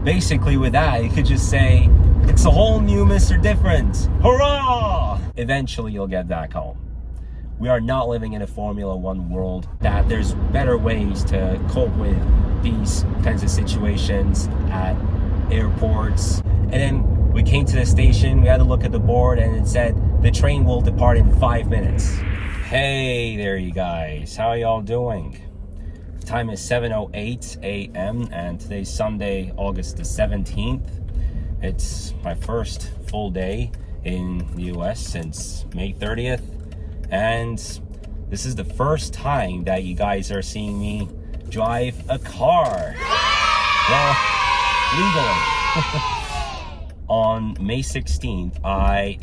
Basically with that, you could just say, it's a whole new Mr. Different. Hurrah! Eventually you'll get back home. We are not living in a Formula One world, that there's better ways to cope with these kinds of situations at airports. And then we came to the station, we had to look at the board, and it said the train will depart in 5 minutes. Hey there, you guys. How are y'all doing? The time is 7:08 a.m. and today's Sunday, August the 17th. It's my first full day in the US since May 30th. And this is the first time that you guys are seeing me drive a car. Well, legally. On May 16th, I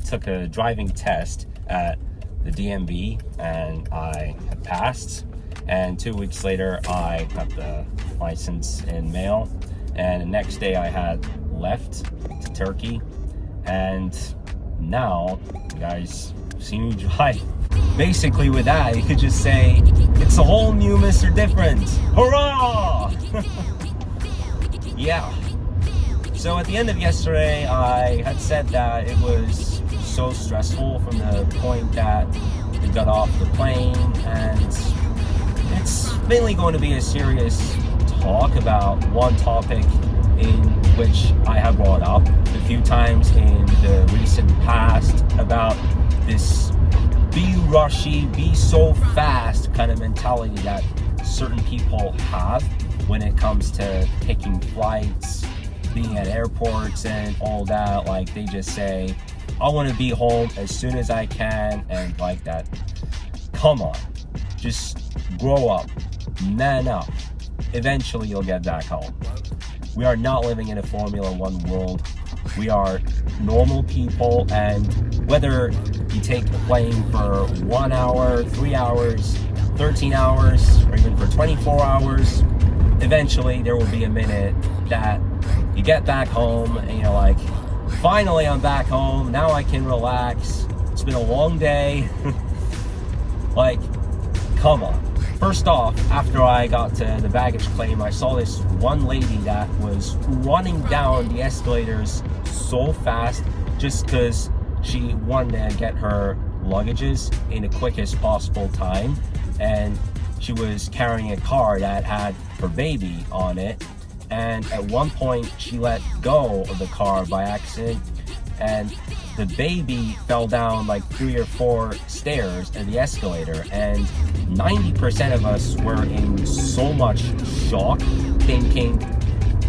took a driving test at the DMV and I had passed. And 2 weeks later, I got the license in mail. And the next day I had left to Turkey. And now, you guys see me drive. Basically with that, you could just say, it's a whole new Mr. Different. Hurrah! Yeah. So at the end of yesterday, I had said that it was so stressful from the point that we got off the plane, and it's mainly going to be a serious talk about one topic in which I have brought up a few times in the recent past about this be rushy, be so fast kind of mentality that certain people have when it comes to taking flights, being at airports and all that. Like, they just say, I want to be home as soon as I can, and like that. Come on, just grow up, man up. Eventually you'll get back home. We are not living in a Formula One world. We are normal people, and whether you take the plane for 1 hour, 3 hours, 13 hours, or even for 24 hours, eventually there will be a minute that you get back home and you're like, finally I'm back home, now I can relax. It's been a long day. Like, come on. First off, after I got to the baggage claim, I saw this one lady that was running down the escalators so fast just because she wanted to get her luggages in the quickest possible time. And she was carrying a car that had her baby on it. And at one point, she let go of the car by accident, and the baby fell down like 3 or 4 stairs in the escalator, and 90% of us were in so much shock, thinking,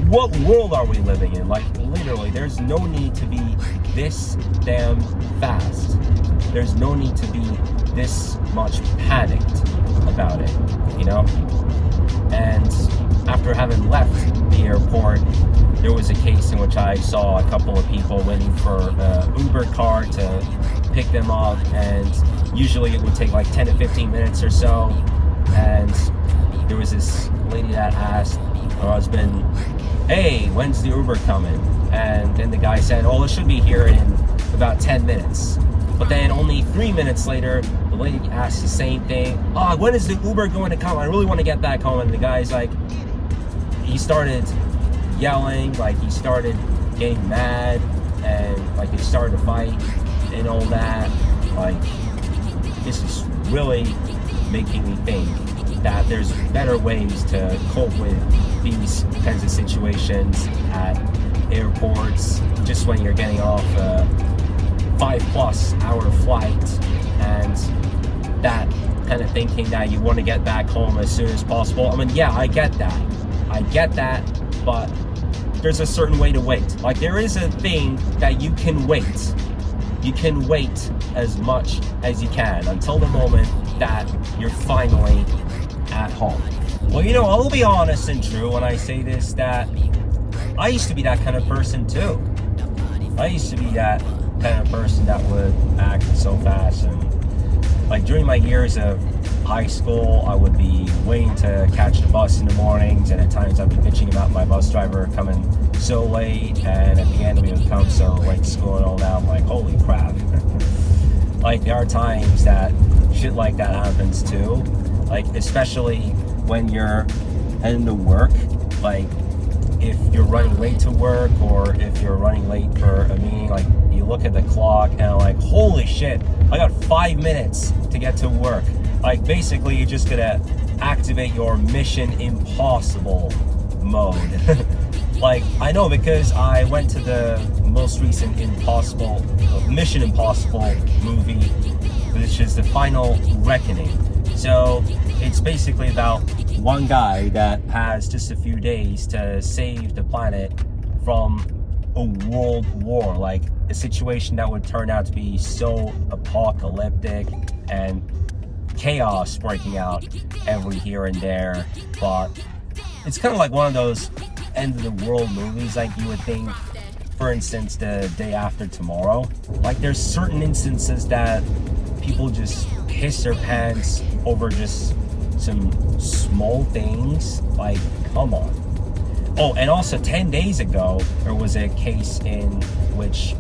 what world are we living in? Like, literally, there's no need to be this damn fast. There's no need to be this much panicked about it, you know? And after having left the airport, there was a case in which I saw a couple of people waiting for an Uber car to pick them up, and usually it would take like 10 to 15 minutes or so. And there was this lady that asked her husband, hey, when's the Uber coming? And then the guy said, oh, it should be here in about 10 minutes. But then only 3 minutes later, the lady asked the same thing. Oh, when is the Uber going to come? I really want to get back home. And the guy's like, he started yelling, like he started getting mad, and like they started to fight and all that. Like, this is really making me think that there's better ways to cope with these kinds of situations at airports, just when you're getting off a 5+ hour flight, and that kind of thinking that you want to get back home as soon as possible. I mean, yeah, I get that, but there's a certain way to wait. Like, there is a thing that you can wait. You can wait as much as you can until the moment that you're finally at home. Well, you know, I'll be honest and true when I say this, that I used to be that kind of person too. I used to be that kind of person that would act so fast. And like, during my years of high school, I would be waiting to catch the bus in the mornings, and at times I'd be bitching about my bus driver coming so late, and at the end we would come so late to school and all that. I'm like, holy crap. Like, there are times that shit like that happens too. Like, especially when you're heading to work, like, if you're running late to work or if you're running late for a meeting, like you look at the clock and like, holy shit, I got 5 minutes to get to work. Like basically you're just gonna activate your Mission Impossible mode. Like I know because I went to the most recent Mission Impossible movie, which is The Final Reckoning. So it's basically about one guy that has just a few days to save the planet from a world war, like a situation that would turn out to be so apocalyptic and chaos breaking out every here and there. But it's kind of like one of those end of the world movies, like you would think, for instance, The Day After Tomorrow. Like there's certain instances that people just piss their pants over just some small things. Like, come on. Oh, and also 10 days ago, there was a case in which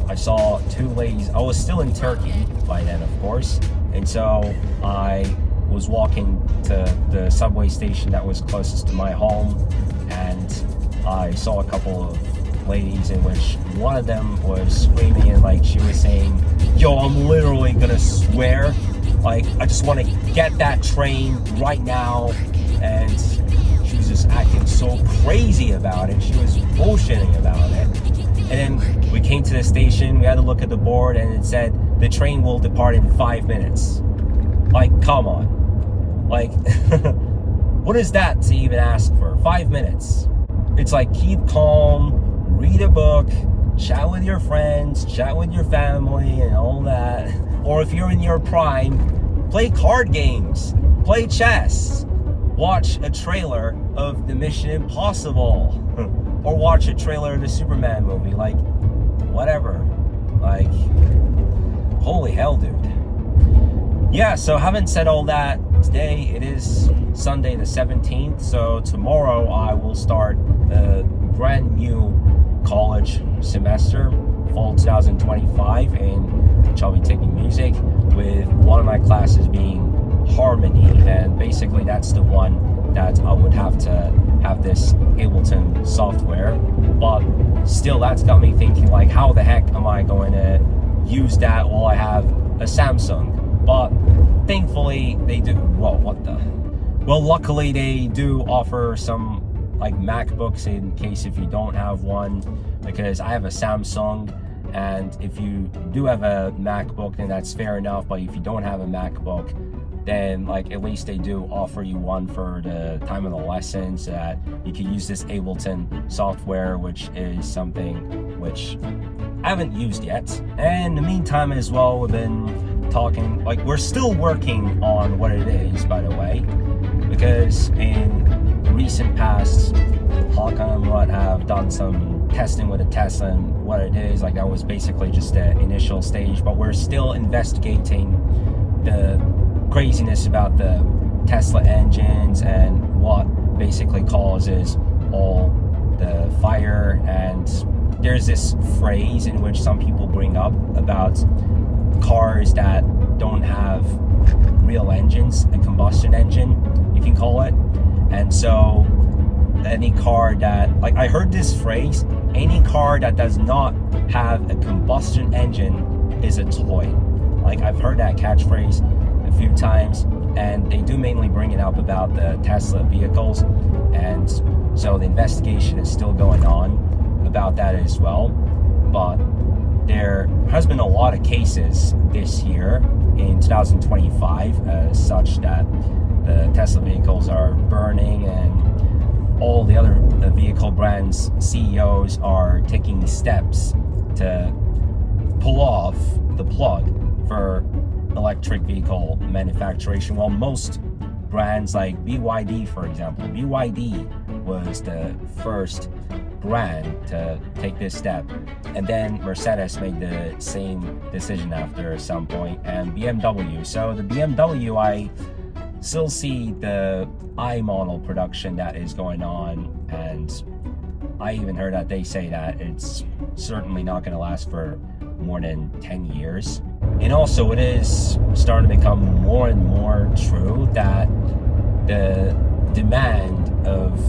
I saw two ladies. I was still in Turkey by then, of course. And so I was walking to the subway station that was closest to my home, and I saw a couple of ladies in which one of them was screaming and like she was saying, yo, I'm literally gonna swear, like I just want to get that train right now. And she was just acting so crazy about it. She was bullshitting about it. And then we came to the station, we had to look at the board, and it said the train will depart in 5 minutes. Like, come on. Like, what is that to even ask for? 5 minutes. It's like, keep calm, read a book, chat with your friends, chat with your family, and all that. Or if you're in your prime, play card games, play chess, watch a trailer of the Mission Impossible, or watch a trailer of the Superman movie. Like, whatever. Like, holy hell, dude. Yeah, so having said all that, today it is Sunday the 17th, so tomorrow I will start a brand new college semester, fall 2025, in which I'll be taking music, with one of my classes being harmony, and basically that's the one that I would have to have this Ableton software. But still, that's got me thinking, like, how the heck am I going to use that while I have a Samsung? But thankfully they do. Well, luckily they do offer some like MacBooks in case if you don't have one, because I have a Samsung, and if you do have a MacBook, then that's fair enough. But if you don't have a MacBook, then like at least they do offer you one for the time of the lesson, so that you can use this Ableton software, which is something which I haven't used yet. And in the meantime as well, we've been talking, like we're still working on what it is, by the way, because in the recent past, Hakan and what have done some testing with a Tesla and what it is. Like that was basically just the initial stage, but we're still investigating the craziness about the Tesla engines and what basically causes all the fire. And there's this phrase in which some people bring up about cars that don't have real engines, a combustion engine, you can call it. And so any car that, like I heard this phrase, any car that does not have a combustion engine is a toy. Like I've heard that catchphrase a few times, and they do mainly bring it up about the Tesla vehicles. And so the investigation is still going on about that as well. But there has been a lot of cases this year in 2025 such that the Tesla vehicles are burning, and all the other vehicle brands CEOs are taking steps to pull off the plug for electric vehicle manufacturing. While most brands like BYD, for example, BYD was the first brand to take this step, and then Mercedes made the same decision after some point, and BMW. So the BMW, I still see the I model production that is going on, and I even heard that they say that it's certainly not going to last for more than 10 years. And also it is starting to become more and more true that the demand of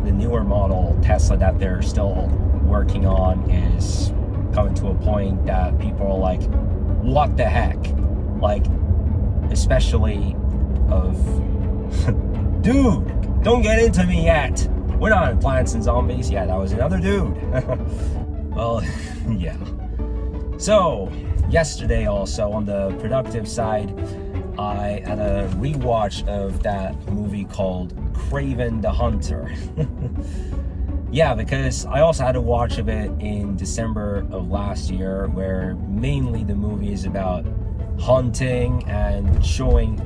the newer model Tesla that they're still working on is coming to a point that people are like, what the heck? Like, especially of, dude, don't get into me yet. We're not in Plants and Zombies. Yeah, that was another dude. Well, yeah. So, yesterday also, on the productive side, I had a rewatch of that movie called Kraven the Hunter. Yeah, because I also had a watch of it in December of last year, where mainly the movie is about hunting and showing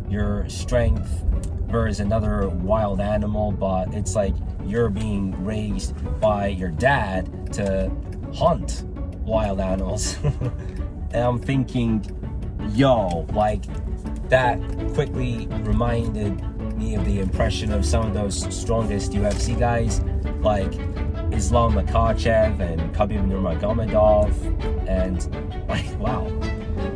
your strength versus another wild animal, but it's like you're being raised by your dad to hunt wild animals. And I'm thinking, yo, like, that quickly reminded me of the impression of some of those strongest UFC guys, like Islam Makhachev and Khabib Nurmagomedov, and like, wow,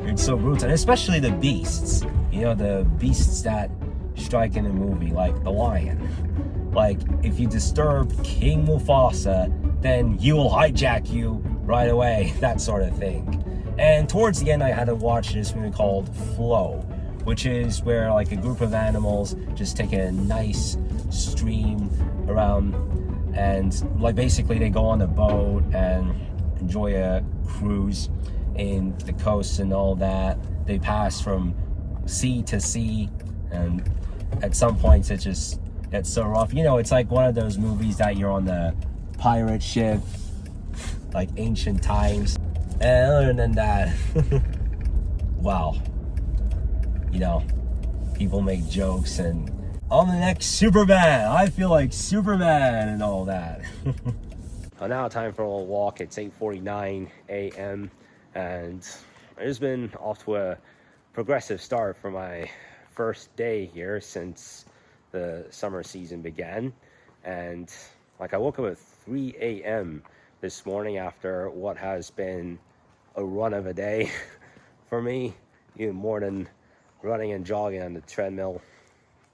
it's so brutal. And especially the beasts, you know, the beasts that strike in a movie, like the lion. Like, if you disturb King Mufasa, then he will hijack you right away, that sort of thing. And towards the end, I had to watch this movie called Flow, which is where like a group of animals just take a nice stream around, and like basically they go on a boat and enjoy a cruise in the coast and all that. They pass from sea to sea, and at some points it just gets so rough. You know, it's like one of those movies that you're on the pirate ship, like ancient times. And other than that, wow, you know, people make jokes and I'm the next Superman, I feel like Superman and all that. So now time for a little walk. It's 8:49 a.m. and it's been off to a progressive start for my first day here since the summer season began. And like, I woke up at 3 a.m. this morning after what has been a run of a day for me, even more than running and jogging on the treadmill.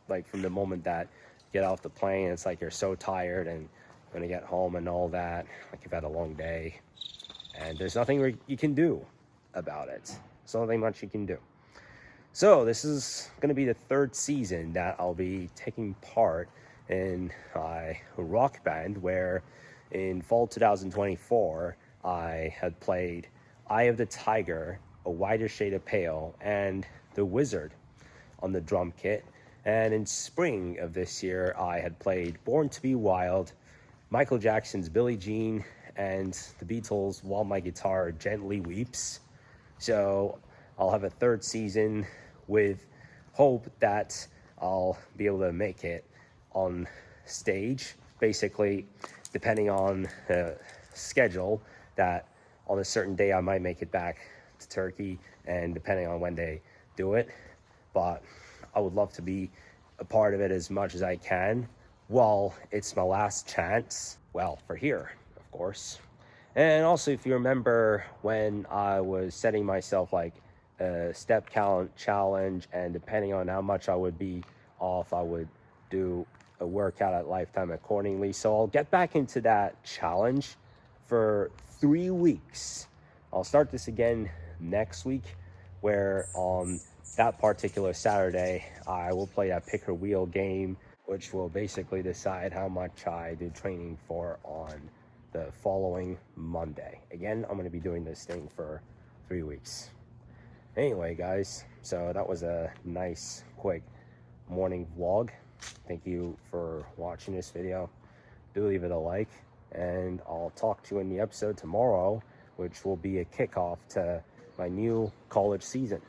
Like, from the moment that you get off the plane, it's like you're so tired and when you get home and all that, like you've had a long day and there's nothing you can do about it. There's nothing much you can do. So this is going to be the third season that I'll be taking part in a rock band, where in fall 2024 I had played Eye of the Tiger, A Wider Shade of Pale, and The Wizard on the drum kit. And in spring of this year, I had played Born to Be Wild, Michael Jackson's Billie Jean, and the Beatles' While My Guitar Gently Weeps. So I'll have a third season with hope that I'll be able to make it on stage, basically depending on the schedule, that on a certain day I might make it back to Turkey, and depending on when they do it. But I would love to be a part of it as much as I can while it's my last chance, well, for here, of course. And also, if you remember when I was setting myself like a step count challenge, and depending on how much I would be off, I would do a workout at Lifetime accordingly. So I'll get back into that challenge for 3 weeks. I'll start this again next week, where on that particular Saturday I will play that pick or wheel game, which will basically decide how much I do training for on the following Monday. Again, I'm going to be doing this thing for 3 weeks. Anyway, guys, so that was a nice quick morning vlog. Thank you for watching this video. Do leave it a like, and I'll talk to you in the episode tomorrow, which will be a kickoff to my new college season.